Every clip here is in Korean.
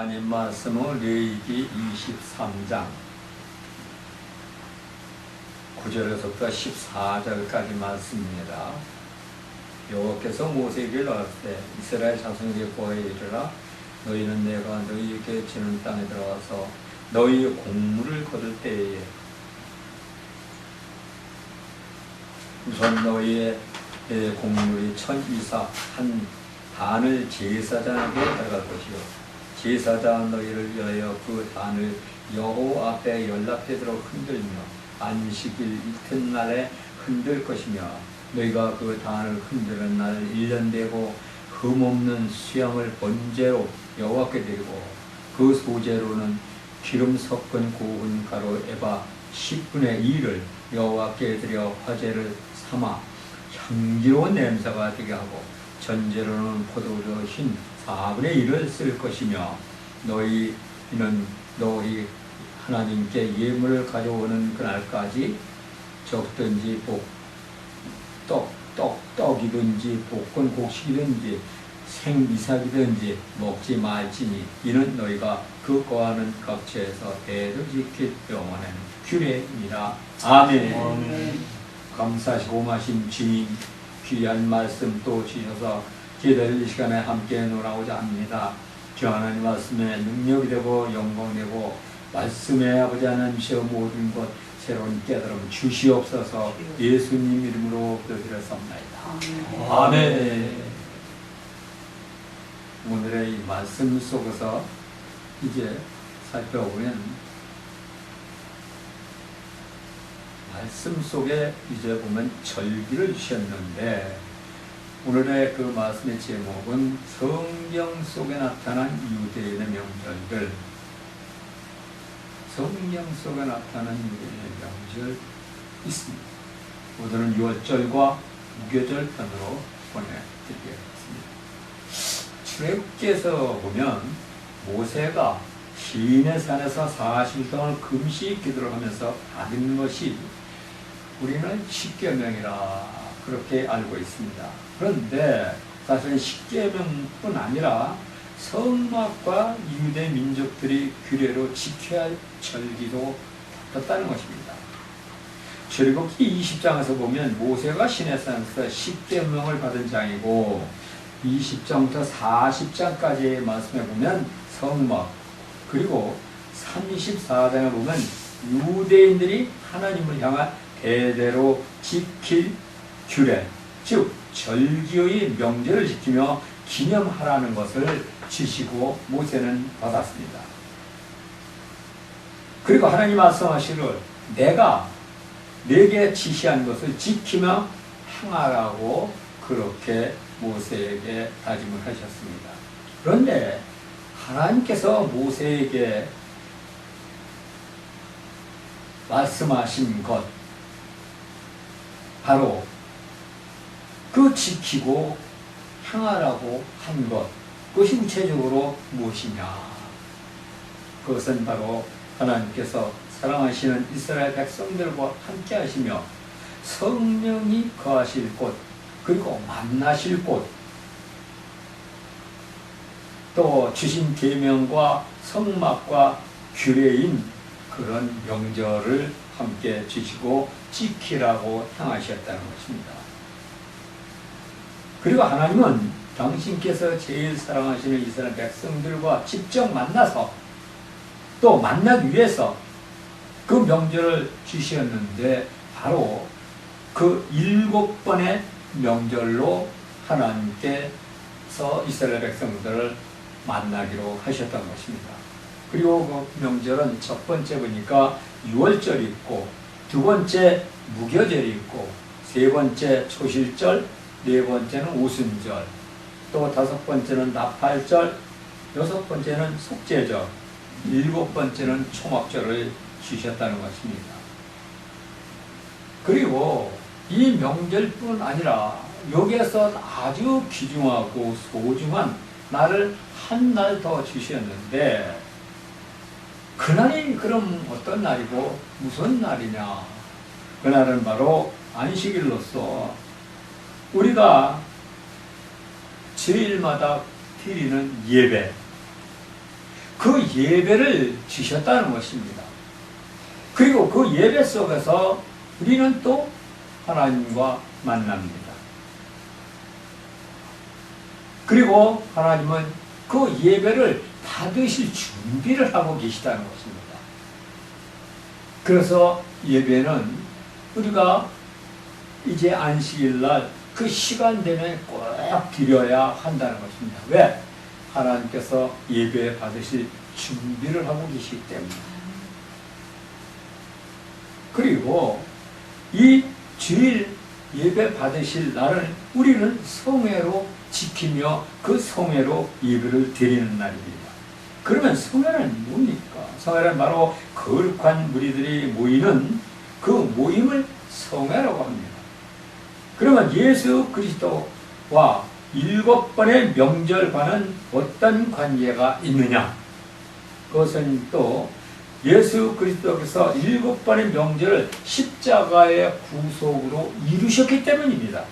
하나님 말씀은 레위기 23장 9절에서부터 14절까지 말씀입니다. 여호와께서 모세에게 이르시되 이스라엘 자손에게 고하여 이르라. 너희는 내가 너희에게 주는 땅에 들어가서 너희의 곡물을 거둘 때에 우선 너희의 곡물이 1000이사 한 단을 제사장에게 들어갈 것이요 제사장은 너희를 위하여 그 단을 여호와 앞에 연락되도록 흔들며 안식일 이튿날에 흔들 것이며 너희가 그 단을 흔드는 날 1년 되고 흠없는 수양을 번제로 여호와께 드리고 그 소제로는 기름 섞은 고운 가루 에바 10분의 1을 여호와께 드려 화제를 삼아 향기로운 냄새가 되게 하고 전제로는 포도주 흰 4분의 1을 쓸 것이며 너희는 너희 하나님께 예물을 가져오는 그날까지 적든지 떡이든지 볶은 곡식이든지 생이삭이든지 먹지 말지니 이는 너희가 그 거하는 각처에서 대를 지킬 영원한 규례이니라. 아멘. 감사하시고 마신 주님 귀한 말씀 또 주셔서 저희들 이 시간에 함께 놀아오자 합니다. 주 하나님 말씀에 능력이 되고 영광이 되고 말씀에 아버지 하나님이여 모든 것 새로운 깨달음 주시옵소서. 예수님 이름으로 기도드렸습니다. 아멘. 오늘의 이 말씀 속에서 이제 살펴보면 말씀 속에 이제 보면 절기를 주셨는데 오늘의 그 말씀의 제목은 성경 속에 나타난 유대인의 명절들, 성경 속에 나타난 유대인의 명절 있습니다. 오늘은 6월절과 무교절 편으로 보내드리겠습니다. 출애굽기에서 보면 모세가 시내산에서 40일 동안 금식 기도를 하면서 받은 것이 우리는 십계명이라 그렇게 알고 있습니다. 그런데 사실은 십계명뿐 아니라 성막과 유대 민족들이 규례로 지켜야 할 절기도 있다는 것입니다. 출애굽기 20장에서 보면 모세가 시내산에서 십계명을 받은 장이고 20장부터 40장까지의 말씀에 보면 성막 그리고 34장에 보면 유대인들이 하나님을 향한 대대로 지킬 규례, 즉 절기의 명제를 지키며 기념하라는 것을 주시고 모세는 받았습니다. 그리고 하나님 말씀하시기를 내가 내게 지시한 것을 지키며 행하라고 그렇게 모세에게 다짐을 하셨습니다. 그런데 하나님께서 모세에게 말씀하신 것 바로 그 지키고 행하라고 한 것 그것이 구체적으로 무엇이냐? 그것은 바로 하나님께서 사랑하시는 이스라엘 백성들과 함께 하시며 성령이 거하실 곳 그리고 만나실 곳 또 주신 계명과 성막과 규례인 그런 명절을 함께 주시고 지키라고 향하셨다는 것입니다. 그리고 하나님은 당신께서 제일 사랑하시는 이스라엘 백성들과 직접 만나서 또 만나기 위해서 그 명절을 주셨는데 바로 그 7번의 명절로 하나님께서 이스라엘 백성들을 만나기로 하셨던 것입니다. 그리고 그 명절은 첫 번째 보니까 6월절이 있고 두 번째 무교절이 있고 세 번째 초실절 네 번째는 오순절 또 다섯 번째는 나팔절 여섯 번째는 속죄절 일곱 번째는 초막절을 주셨다는 것입니다. 그리고 이 명절뿐 아니라 여기에서 아주 귀중하고 소중한 날을 한 날 더 주셨는데 그날이 그럼 어떤 날이고 무슨 날이냐? 그날은 바로 안식일로서 우리가 주일마다 드리는 예배 그 예배를 주셨다는 것입니다. 그리고 그 예배 속에서 우리는 또 하나님과 만납니다. 그리고 하나님은 그 예배를 받으실 준비를 하고 계시다는 것입니다. 그래서 예배는 우리가 이제 안식일날 그 시간 되면 꼭 드려야 한다는 것입니다. 왜? 하나님께서 예배 받으실 준비를 하고 계시기 때문에. 그리고 이 주일 예배 받으실 날을 우리는 성회로 지키며 그 성회로 예배를 드리는 날입니다. 그러면 성회는 뭡니까? 성회는 바로 거룩한 무리들이 모이는 그 모임을 성회라고 합니다. 그러면 예수 그리스도와 7번의 명절과는 어떤 관계가 있느냐? 그것은 또 예수 그리스도께서 7번의 명절을 십자가의 구속으로 이루셨기 때문입니다.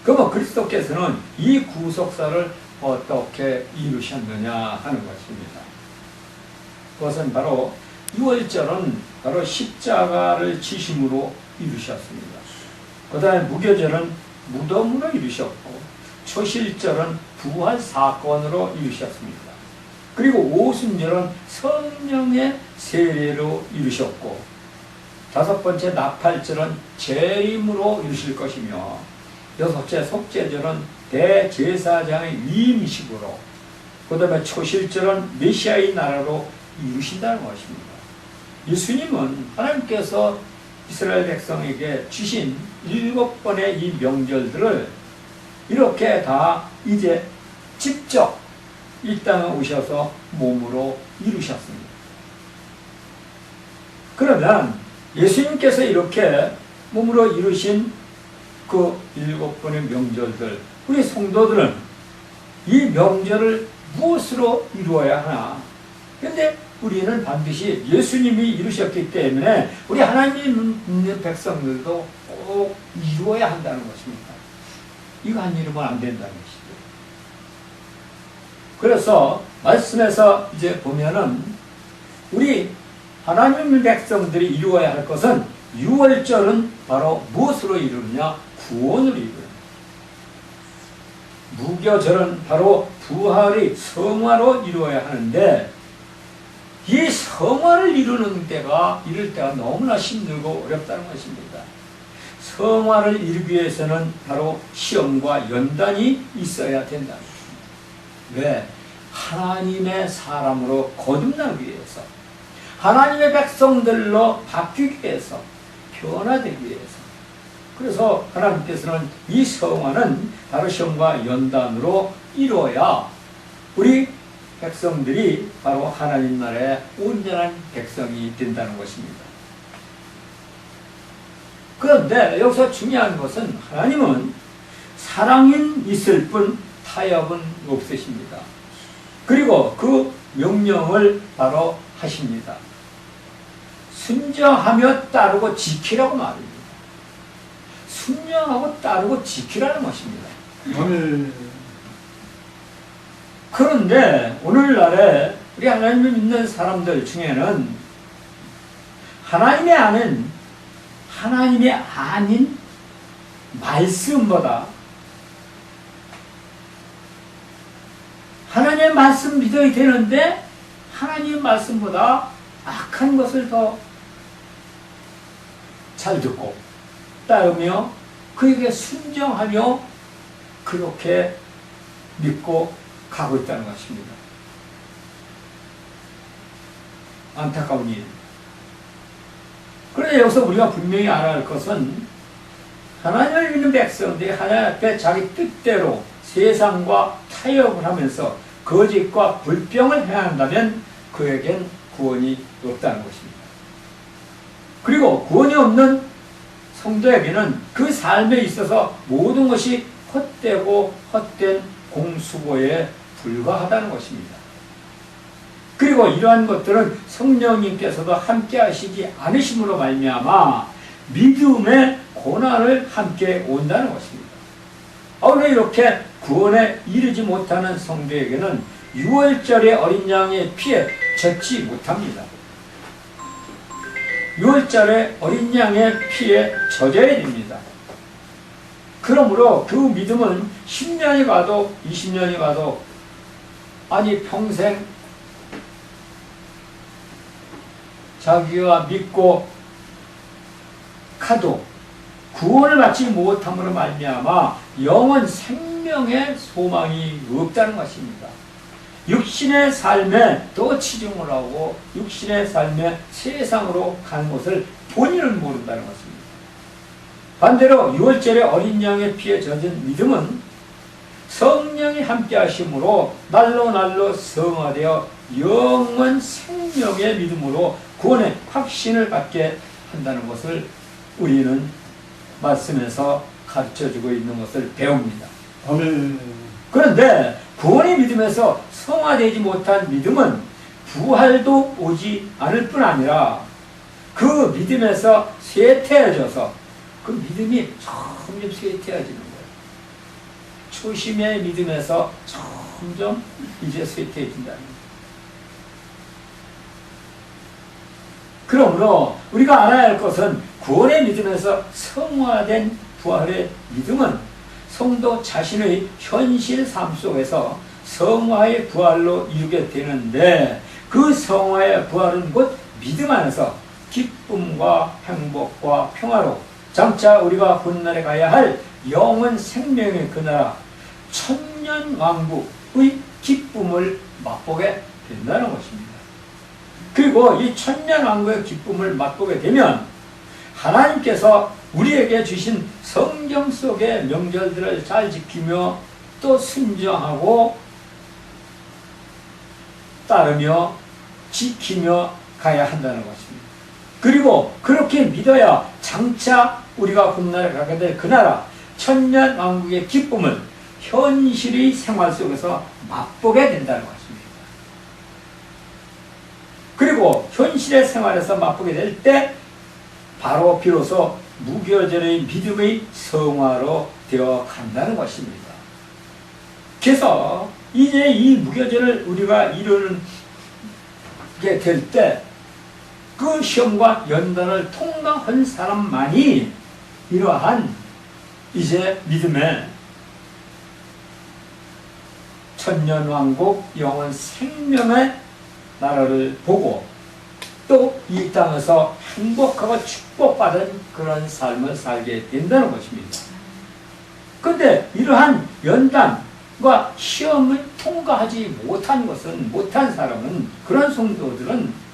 그러면 그리스도께서는 이 구속사를 어떻게 이루셨느냐 하는 것입니다. 그것은 바로 유월절은 바로 십자가를 지심으로 이루셨습니다. 그 다음에 무교절은 무덤으로 이루셨고, 초실절은 부활 사건으로 이루셨습니다. 그리고 오순절은 성령의 세례로 이루셨고, 5번째 나팔절은 재림으로 이루실 것이며, 6째 속죄절은 대제사장의 위임식으로, 그 다음에 초실절은 메시아의 나라로 이루신다는 것입니다. 예수님은 하나님께서 이스라엘 백성에게 주신 7번의 이 명절들을 이렇게 다 이제 직접 이 땅에 오셔서 몸으로 이루셨습니다. 그러면 예수님께서 이렇게 몸으로 이루신 그 7번의 명절들, 우리 성도들은 이 명절을 무엇으로 이루어야 하나? 근데 우리는 반드시 예수님이 이루셨기 때문에 우리 하나님 믿는 백성들도 꼭 이루어야 한다는 것입니다. 이거 안 이루면 안 된다는 것이죠. 그래서 말씀에서 이제 보면은 우리 하나님 믿는 백성들이 이루어야 할 것은 유월절은 바로 무엇으로 이루느냐? 구원으로 이루어요. 무교절은 바로 부활의 성화로 이루어야 하는데, 이 성화를 이룰 때가 너무나 힘들고 어렵다는 것입니다. 성화를 이루기 위해서는 바로 시험과 연단이 있어야 된다는 것입니다. 왜? 하나님의 사람으로 거듭나기 위해서, 하나님의 백성들로 바뀌기 위해서, 변화되기 위해서. 그래서 하나님께서는 이 성화는 바로 시험과 연단으로 이루어야 우리 백성들이 바로 하나님 나라의 온전한 백성이 된다는 것입니다. 그런데 여기서 중요한 것은 하나님은 사랑인 있을 뿐 타협은 없으십니다. 그리고 그 명령을 바로 하십니다. 순종하며 따르고 지키라고 말합니다. 순종하고 따르고 지키라는 것입니다. 그런데 오늘날에 우리 하나님을 믿는 사람들 중에는 하나님의 아닌 말씀보다, 하나님의 말씀 믿어야 되는데 하나님의 말씀보다 악한 것을 더 잘 듣고 따르며 그에게 순종하며 그렇게 믿고 가고 있다는 것입니다. 안타까운 일. 그런데 여기서 우리가 분명히 알아야 할 것은 하나님을 믿는 백성들이 하나님 앞에 자기 뜻대로 세상과 타협을 하면서 거짓과 불병을 행한다면 그에겐 구원이 없다는 것입니다. 그리고 구원이 없는 성도에게는 그 삶에 있어서 모든 것이 헛되고 헛된 공수고에 불과하다는 것입니다. 그리고 이러한 것들은 성령님께서도 함께 하시지 않으심으로 말미암아 믿음의 고난을 함께 온다는 것입니다. 오늘 이렇게 구원에 이르지 못하는 성도에게는 6월절의 어린 양의 피에 젖지 못합니다. 6월절의 어린 양의 피에 젖어야 됩니다. 그러므로 그 믿음은 10년이 가도 20년이 가도 아니 평생 자기가 믿고 가도 구원을 받지 못함으로 말미암아 영원 생명의 소망이 없다는 것입니다. 육신의 삶에 또 치중을 하고 육신의 삶에 세상으로 가는 것을 본인은 모른다는 것입니다. 반대로 6월절의 어린 양의 피에 젖은 믿음은 성령이 함께 하심으로 날로 날로 성화되어 영원 생명의 믿음으로 구원의 확신을 갖게 한다는 것을 우리는 말씀에서 가르쳐주고 있는 것을 배웁니다. 아멘. 그런데 구원의 믿음에서 성화되지 못한 믿음은 부활도 오지 않을 뿐 아니라 그 믿음에서 쇠퇴해져서 그 믿음이 점점 쇠퇴해지는 거예요. 초심의 믿음에서 점점 이제 쇠퇴해진다는 거예요. 그러므로 우리가 알아야 할 것은 구원의 믿음에서 성화된 부활의 믿음은 성도 자신의 현실 삶 속에서 성화의 부활로 이루게 되는데 그 성화의 부활은 곧 믿음 안에서 기쁨과 행복과 평화로 장차 우리가 훗날에 가야 할 영원 생명의 그 나라 천년왕국의 기쁨을 맛보게 된다는 것입니다. 그리고 이 천년왕국의 기쁨을 맛보게 되면 하나님께서 우리에게 주신 성경 속의 명절들을 잘 지키며 또 순종하고 따르며 지키며 가야 한다는 것입니다. 그리고 그렇게 믿어야 장차 우리가 훗날에 가게 될 그 나라 천년왕국의 기쁨을 현실의 생활 속에서 맛보게 된다는 것입니다. 그리고 현실의 생활에서 맛보게 될 때 바로 비로소 무교절의 믿음의 성화로 되어 간다는 것입니다. 그래서 이제 이 무교절을 우리가 이루게 될 때 그 시험과 연단을 통과한 사람만이 이러한 이제 믿음의 천년왕국 영원 생명의 나라를 보고 또 이 땅에서 행복하고 축복받은 그런 삶을 살게 된다는 것입니다. 그런데 이러한 연단과 시험을 통과하지 못한 사람은 그런 성도들은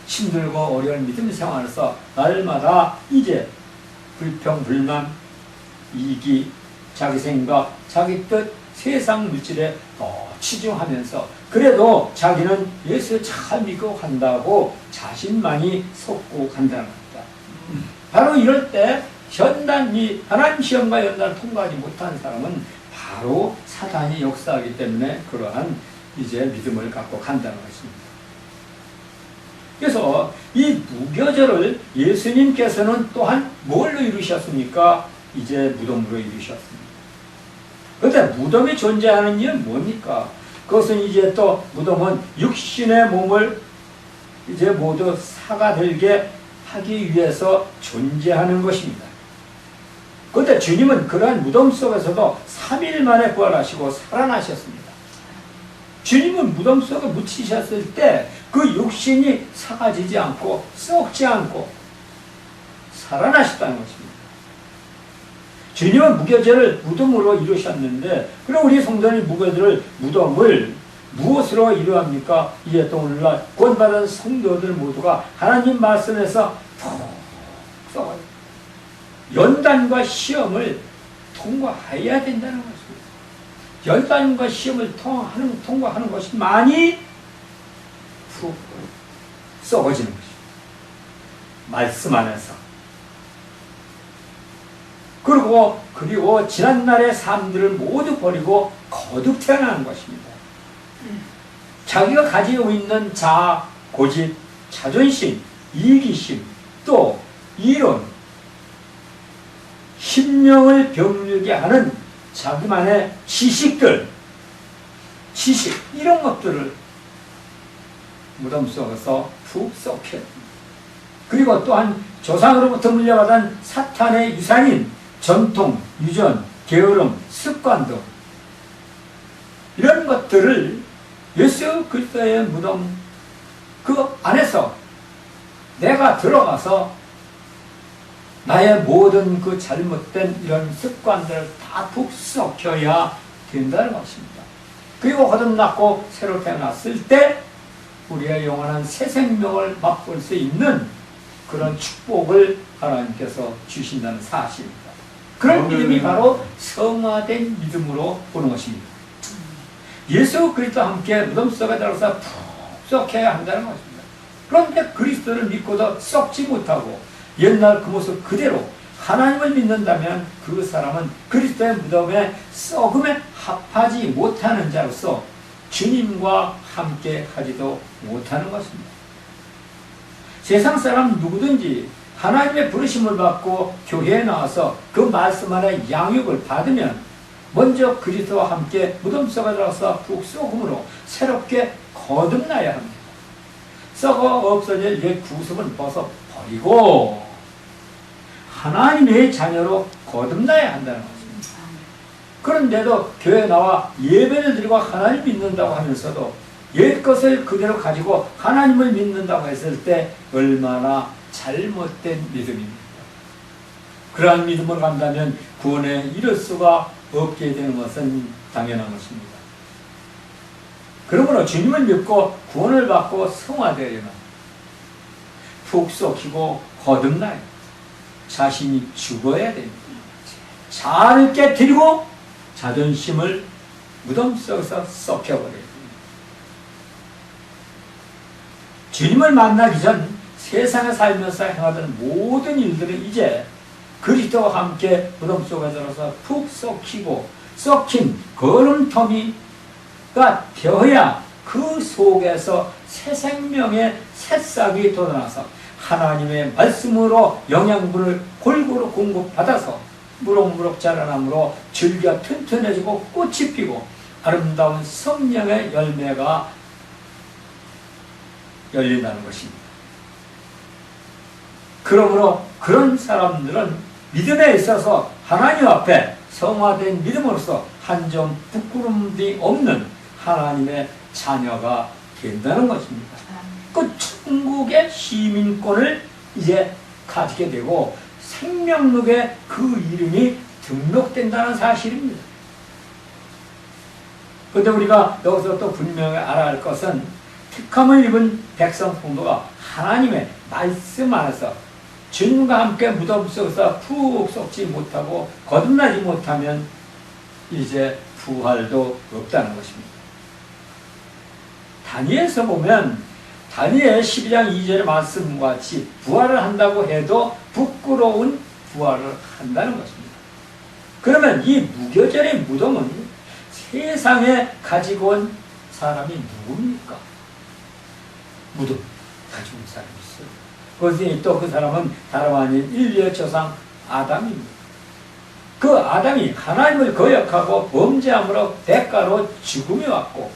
힘들고 어려운 믿음 생활에서 날마다 이제 불평, 불만, 이기, 자기 생각, 자기 뜻, 세상 물질에 치중하면서 그래도 자기는 예수 잘 믿고 간다고 자신만이 속고 간다는 겁니다. 바로 이럴 때 하나님 시험과 연단을 통과하지 못한 사람은 바로 사단이 역사하기 때문에 그러한 이제 믿음을 갖고 간다는 것입니다. 그래서 이 무교절을 예수님께서는 또한 뭘로 이루셨습니까? 이제 무덤으로 이루셨습니다. 그런데 무덤이 존재하는 이유는 뭡니까? 그것은 이제 또 무덤은 육신의 몸을 이제 모두 사가들게 하기 위해서 존재하는 것입니다. 그런데 주님은 그러한 무덤 속에서도 3일 만에 부활하시고 살아나셨습니다. 주님은 무덤 속에 묻히셨을 때 그 육신이 사가지지 않고 썩지 않고 살아나셨다는 것입니다. 주님은 무교절을 무덤으로 이루셨는데 그럼 우리 성도는 무덤을 무엇으로 이루합니까? 이제 또 오늘날 구원받은 성도들 모두가 하나님 말씀에서 썩어요. 연단과 시험을 통과해야 된다는 것입니다. 연단과 시험을 통과하는 것이 많이 푹 썩어지는 것입니다. 말씀 안에서. 그리고 지난날의 삶들을 모두 버리고 거듭 태어나는 것입니다. 자기가 가지고 있는 자아, 고집, 자존심, 이기심, 또 이론, 심령을 병들게 하는 자기만의 지식들, 지식 이런 것들을 무덤 속에서 푹 썩혀. 그리고 또한 조상으로부터 물려받은 사탄의 유산인 전통, 유전, 게으름, 습관 등 이런 것들을 예수 그리스도의 무덤 그 안에서 내가 들어가서 나의 모든 그 잘못된 이런 습관들을 다 푹 썩혀야 된다는 것입니다. 그리고 거듭났고 새로 태어났을 때 우리의 영원한 새 생명을 맛볼 수 있는 그런 축복을 하나님께서 주신다는 사실입니다. 그런 믿음이 바로 성화된 믿음으로 보는 것입니다. 예수 그리스도와 함께 무덤 속에 들어가서 푹 썩혀야 한다는 것입니다. 그런데 그리스도를 믿고도 썩지 못하고 옛날 그 모습 그대로 하나님을 믿는다면 그 사람은 그리스도의 무덤에 썩음에 합하지 못하는 자로서 주님과 함께 하지도 못하는 것입니다. 세상 사람 누구든지 하나님의 부르심을 받고 교회에 나와서 그 말씀 안에 양육을 받으면 먼저 그리스도와 함께 무덤 속에 들어가서 푹 썩음으로 새롭게 거듭나야 합니다. 썩어 없어질 옛 구습은 벗어버리고 하나님의 자녀로 거듭나야 한다는 것입니다. 그런데도 교회에 나와 예배를 드리고 하나님 믿는다고 하면서도 옛 것을 그대로 가지고 하나님을 믿는다고 했을 때 얼마나 잘못된 믿음입니다. 그러한 믿음을 간다면 구원에 이를 수가 없게 되는 것은 당연한 것입니다. 그러므로 주님을 믿고 구원을 받고 성화되려면 푹 썩히고 거듭나야 자신이 죽어야 됩니다. 자를 깨뜨리고 자존심을 무덤 속에서 썩혀버려야 됩니다. 주님을 만나기 전 세상에 살면서 행하던 모든 일들은 이제 그리스도와 함께 무덤 속에 들어서 푹 썩히고 썩힌 거름터미가 되어야 그 속에서 새 생명의 새싹이 돋아나서 하나님의 말씀으로 영양분을 골고루 공급받아서 무럭무럭 자라남으로 줄기가 튼튼해지고 꽃이 피고 아름다운 성령의 열매가 열린다는 것입니다. 그러므로 그런 사람들은 믿음에 있어서 하나님 앞에 성화된 믿음으로써 한 점 부끄러움이 없는 하나님의 자녀가 된다는 것입니다. 그 천국의 시민권을 이제 가지게 되고 생명록에 그 이름이 등록된다는 사실입니다. 그런데 우리가 여기서 또 분명히 알아야 할 것은 택함을 입은 백성 성도가 하나님의 말씀 안에서 주님과 함께 무덤 속에서 푹 썩지 못하고 거듭나지 못하면 이제 부활도 없다는 것입니다. 다니엘서 보면 다니엘 12장 2절의 말씀과 같이 부활을 한다고 해도 부끄러운 부활을 한다는 것입니다. 그러면 이 무교절의 무덤은 세상에 가지고 온 사람이 누굽니까? 무덤 가지고 온 사람이 있어요. 그것이 또 그 사람은 다름 아닌 인류의 조상 아담입니다. 그 아담이 하나님을 거역하고 범죄함으로 대가로 죽음이 왔고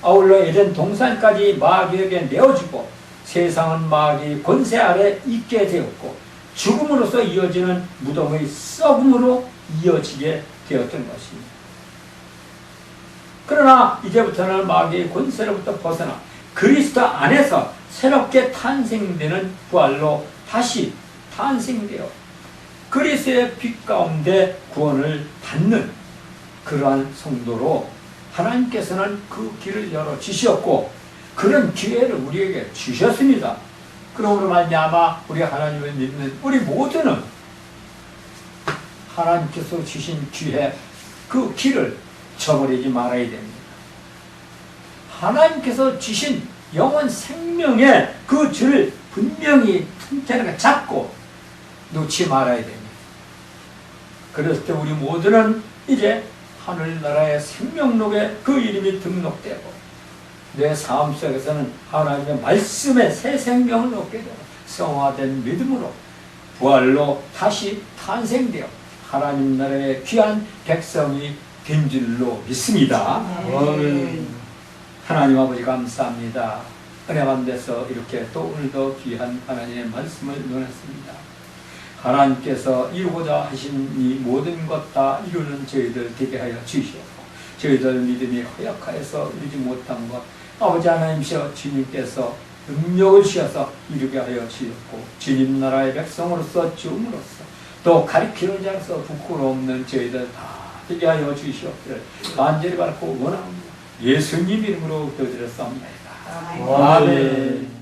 아울러 에덴 동산까지 마귀에게 내어주고 세상은 마귀 권세 아래 있게 되었고 죽음으로써 이어지는 무덤의 썩음으로 이어지게 되었던 것입니다. 그러나 이제부터는 마귀의 권세로부터 벗어나 그리스도 안에서 새롭게 탄생되는 부활로 다시 탄생되어 그리스도의 빛 가운데 구원을 받는 그러한 성도로 하나님께서는 그 길을 열어주셨고 그런 기회를 우리에게 주셨습니다. 그러므로 말미암아 우리 하나님을 믿는 우리 모두는 하나님께서 주신 기회 그 길을 저버리지 말아야 됩니다. 하나님께서 주신 영원 생명의 그 줄을 분명히 튼튼하게 잡고 놓지 말아야 됩니다. 그랬을 때 우리 모두는 이제 하늘나라의 생명록에 그 이름이 등록되고 내 삶 속에서는 하나님의 말씀에 새 생명을 얻게 되고 성화된 믿음으로 부활로 다시 탄생되어 하나님 나라의 귀한 백성이 된 줄로 믿습니다. 하나님 아버지 감사합니다. 은혜 가운데서 이렇게 또 오늘도 귀한 하나님의 말씀을 논했습니다. 하나님께서 이루고자 하신 이 모든 것 다 이루는 저희들 되게 하여 주시옵고, 저희들 믿음이 허약하여서 이루지 못한 것 아버지 하나님이시여 주님께서 능력을 주셔서 이루게 하여 주셨고, 주님 나라의 백성으로서 주음으로써 또 가리키는 자로서 부끄러움없는 저희들 다 되게 하여 주시옵기를 간절히 바라고 원합니다. 예수님 이름으로 기도드렸사옵나이다. 아멘.